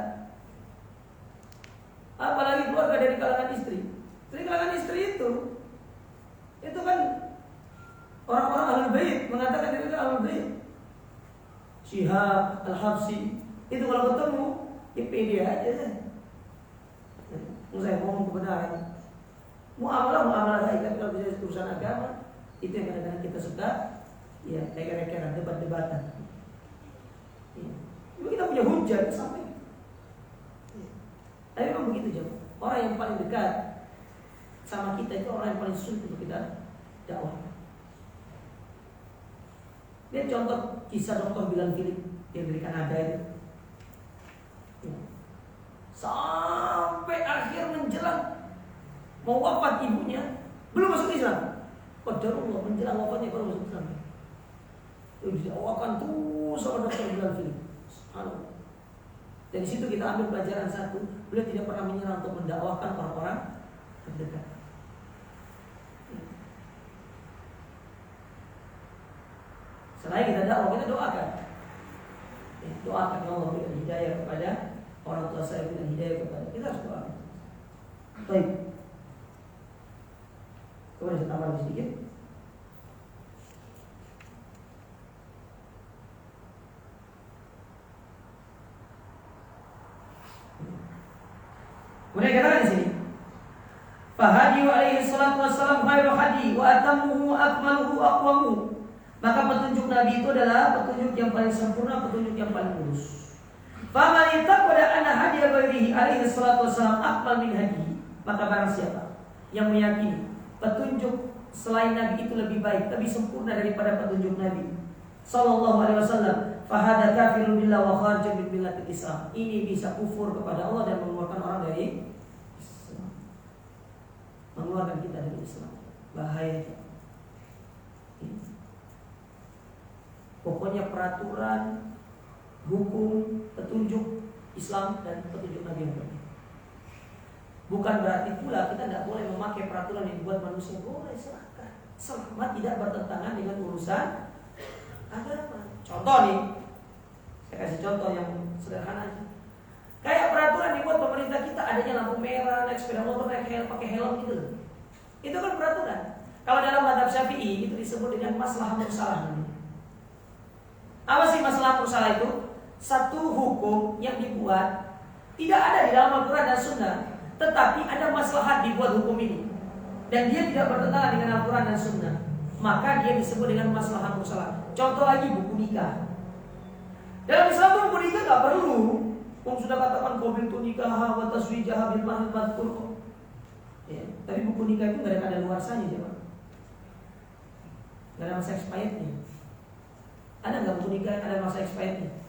Apalagi keluarga dari kalangan istri. Dari kalangan istri itu kan orang-orang Ahlul Bait mengatakan diri mereka Ahlul Bait. Syihab, Al-Habsyi itu kalau ketemu ya pede aja kan. Saya ngomong kebenaran. Muamalah baik kan kalau bisa urusan agama itu yang kadang-kadang kita suka ya reker-rekeran, debat-debatan. Ya. Kita punya hujah sampai. Ya. Tapi memang begitu jemaah. Orang yang paling dekat sama kita itu orang yang paling sulit untuk kita dakwah. Lihat contoh kisah Dr. Bilal Philip yang dari Kanada itu. Ya. Sampai akhir menjelang mau wafat ibunya belum masuk Islam. Qadarullah menjelang wafatnya baru masuk Islam. Itu didakwakan terus sama Dr. Bilal Philip. Subhanallah. Dari situ kita ambil pelajaran satu, beliau tidak pernah menyerah untuk mendakwahkan orang-orang terdekat. Selain kita dakwah, kita doakan. Ya, doakan Allah berikan hidayah kepada orang tua saya, berikan hidayah kepada kita, harus doakan. Baik. Kemudian saya tambah sedikit. Kemudian katakan di sini, fahadi alaihi salatu wassalam khairu hadi wa atammuhu akmaluhu aqwamu. Maka petunjuk Nabi itu adalah petunjuk yang paling sempurna, petunjuk yang paling lurus. Faman ittaqada anna hadiya ghairihi alaihi salatu wassalam akmal min hadi. Maka barang siapa yang meyakini petunjuk selain Nabi itu lebih baik, lebih sempurna daripada petunjuk Nabi sallallahu alaihi wasallam, fahada kafirun billah wa kharijun min millatil Islam. Ini bisa kufur kepada Allah dan mengeluarkan orang dari Islam. Mengeluarkan kita dari Islam. Bahaya. Pokoknya peraturan, hukum, petunjuk Islam dan petunjuk Nabi yang berbeda. Bukan berarti pula kita tidak boleh memakai peraturan yang dibuat manusia. Boleh, silakan, selama tidak bertentangan dengan urusan agama. Contoh nih, saya kasih contoh yang sederhana aja. Kayak peraturan dibuat pemerintah kita, adanya lampu merah, naik sepeda motor, pakai helm gitu. Itu kan peraturan. Kalau dalam mazhab Syafi'i itu disebut dengan maslahah mursalah. Apa sih masalah mursalah itu? Satu hukum yang dibuat tidak ada di dalam Al-Quran dan Sunnah, tetapi ada maslahat dibuat hukum ini dan dia tidak bertentangan dengan Al-Quran dan Sunnah, maka dia disebut dengan maslahat mursalah. Contoh lagi, buku nikah. Dalam Islam buku nikah gak perlu. Sudah katakan qabil tu nikah wa taswijah bil mahal madkur. Ya, tapi buku nikah itu gak ada kadaluarsanya, coba. Gak ada masa expirednya. Ada nggak buku nikah ada masa expirednya?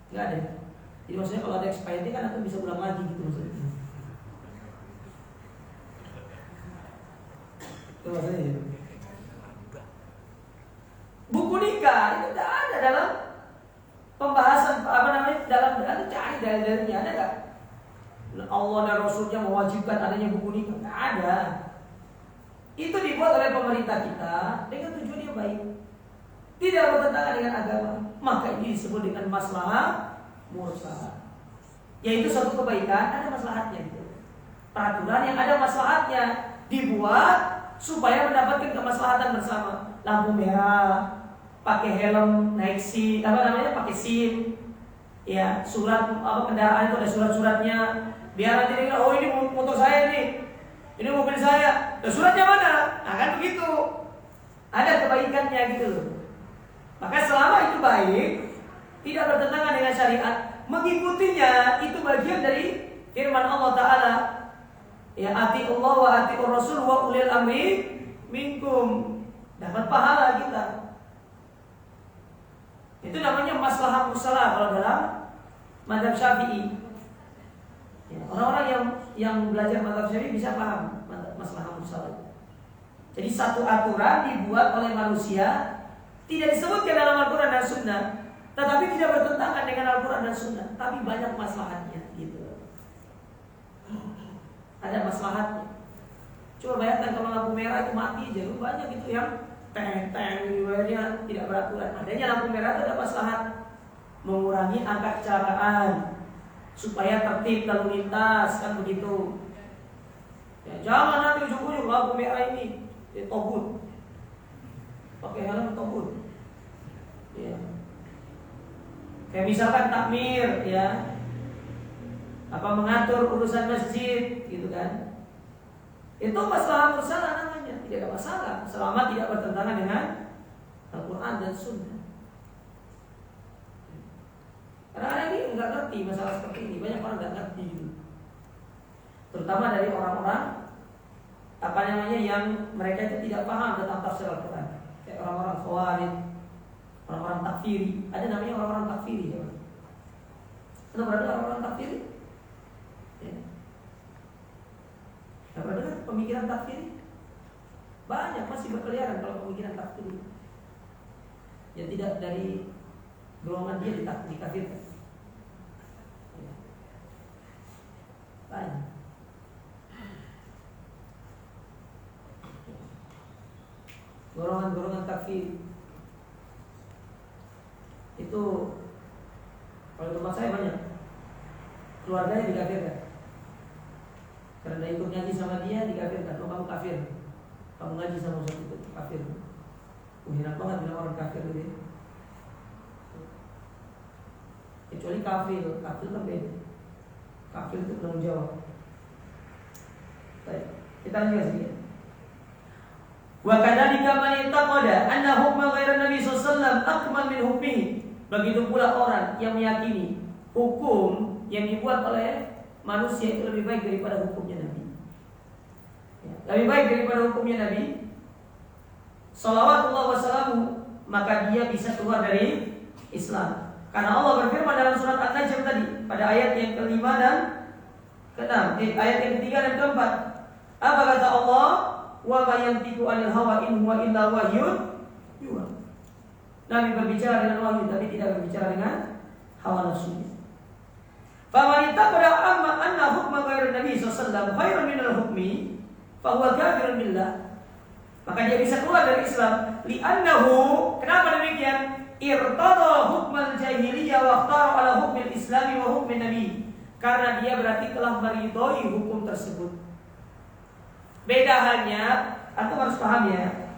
Nggak ada. Jadi maksudnya kalau ada expirednya kan aku bisa ulang lagi gitu maksudnya. Itu maksudnya ya. Buku nikah itu tidak ada dalam pembahasan dalam cari dalilnya ada nggak? Allah dan Rasulnya mewajibkan adanya buku nikah, nggak ada. Itu dibuat oleh pemerintah kita dengan tujuan yang baik, tidak bertentangan dengan agama. Maka ini disebut dengan maslahah mursalah, yaitu suatu kebaikan ada maslahatnya gitu. Peraturan yang ada maslahatnya dibuat supaya mendapatkan kemaslahatan bersama. Lampu merah, pakai helm, naik SIM, pakai SIM, ya surat kendaraan itu ada surat-suratnya. Biar nanti dia, oh ini motor saya nih, ini mobil saya, suratnya mana? Nah kan begitu. Ada kebaikannya gitu loh. Maka selama itu baik, tidak bertentangan dengan syariat, mengikutinya itu bagian dari firman Allah Ta'ala. Ya ati Allah wa ati Rasul wa ulil amri minkum. Dapat pahala kita. Itu namanya maslahah mursalah kalau dalam mazhab Syafi'i. Ya, orang-orang yang belajar mazhab Syafi'i bisa paham maslahah mursalah. Jadi satu aturan dibuat oleh manusia, tidak disebutkan dalam Al-Quran dan Sunnah, tetapi tidak bertentangan dengan Al-Quran dan Sunnah, tapi banyak maslahatnya gitu. Ada maslahatnya. Coba bayangkan kalau lampu merah itu mati aja, banyak itu yang teng-teng tidak beraturan. Adanya lampu merah itu ada maslahat, mengurangi angka kecelakaan supaya tertib lalu lintas, kan begitu. Ya, jangan nanti ujung-ujung lampu merah ini tobut, pakai helm tobut. Ya. Kayak misalkan takmir, ya, apa mengatur urusan masjid, gitu kan? Itu masalah mursalah namanya, tidak ada masalah selama tidak bertentangan dengan Al-Quran dan Sunnah. Karena ada ini nggak ngerti masalah seperti ini, banyak orang nggak ngerti, gitu. Terutama dari orang-orang yang mereka itu tidak paham tentang tafsir Al-Quran, kayak orang-orang Khawarij, orang-orang takfiri. Ada namanya orang-orang takfiri, ya. Anda pernah dengar orang takfiri? Ya. Anda pernah dengar pemikiran takfiri? Banyak masih berkeliaran kalau pemikiran takfiri. Yang tidak dari golongan dia dikafirkan. Ya. Banyak. Golongan-golongan takfir itu kalau tempat saya banyak, keluarganya dikafirkan karena ikut ngaji sama dia, dikafirkan. Oh, kamu kafir, kamu ngaji sama ustaz itu kafir. Enak banget bilang orang kafir gitu. Kecuali kafir kan beda. Kafir itu penanggung jawab. Baik, kita lanjut sedikit. Wa kadzalika man intaqada anna hukma ghairin Nabi sallallahu alaihi wasallam akmal min hukmihi. Begitu pula orang yang meyakini hukum yang dibuat oleh manusia itu lebih baik daripada hukumnya Nabi. Ya, lebih baik daripada hukumnya Nabi sallallahu wasallam, maka dia bisa keluar dari Islam. Karena Allah berfirman dalam surat An-Najm tadi pada ayat yang ke-5 dan ke-6, ayat yang ke-3 dan ke-4. Apa kata Allah? Wa ma yantiqu 'anil hawa in huwa illa wahyun yuha. Nabi berbicara dengan wahyu, tapi tidak berbicara dengan hawa nafsunya. Fa man ittaqada amma anna hukma ghairin Nabi sallallahu alaihi wasallam khairun minal hukmi fa huwa kafirun billah. Maka dia bisa keluar dari Islam. Li'annahu, kenapa demikian? Irtada hukmal jahiliyah wa ikhtara ala hukmil islami wa hukmin nabi. Karena dia berarti telah meridhoi hukum tersebut. Beda halnya, antum harus paham ya,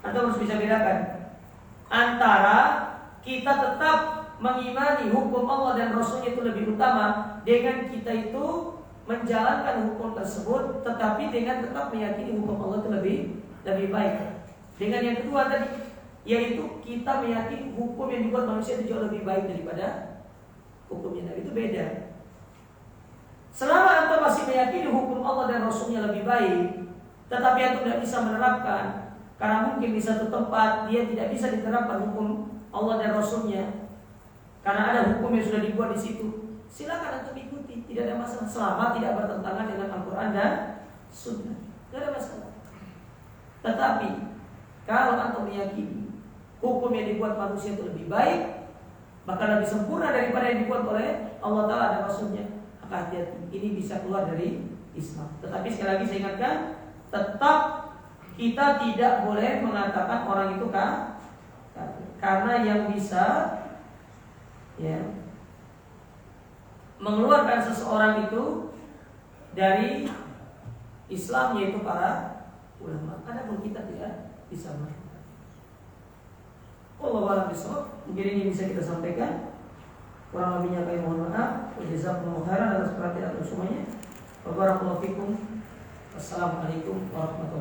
antum harus bisa bedakan antara kita tetap mengimani hukum Allah dan Rasulnya itu lebih utama dengan kita itu menjalankan hukum tersebut, tetapi dengan tetap meyakini hukum Allah itu lebih baik. Dengan yang kedua tadi, yaitu kita meyakini hukum yang dibuat manusia itu jauh lebih baik daripada hukumnya Nabi. Itu beda. Selama antum masih meyakini hukum Allah dan Rasulnya lebih baik, tetapi antum tidak bisa menerapkan karena mungkin di satu tempat dia tidak bisa diterapkan hukum Allah dan Rasulnya karena ada hukum yang sudah dibuat di situ, silakan antum ikuti, tidak ada masalah selama tidak bertentangan dengan Al-Quran dan Sunnah, tidak ada masalah. Tetapi kalau antum meyakini hukum yang dibuat manusia itu lebih baik, bahkan lebih sempurna daripada yang dibuat oleh Allah Ta'ala dan Rasulnya, maka hati-hati, ini bisa keluar dari Islam. Tetapi sekali lagi saya ingatkan, tetap kita tidak boleh mengatakan orang itu kafir, karena yang bisa ya mengeluarkan seseorang itu dari Islam yaitu para ulama. Adapun kita tidak bisa melakukan. Wallahu a'lam bishawab. Mungkin ini bisa kita sampaikan. Kurang lebihnya kami mohon maaf. Jazakumullahu khairan atas perhatian semuanya. Wa barakallahu fikum. Wassalamualaikum warahmatullahi wabarakatuh.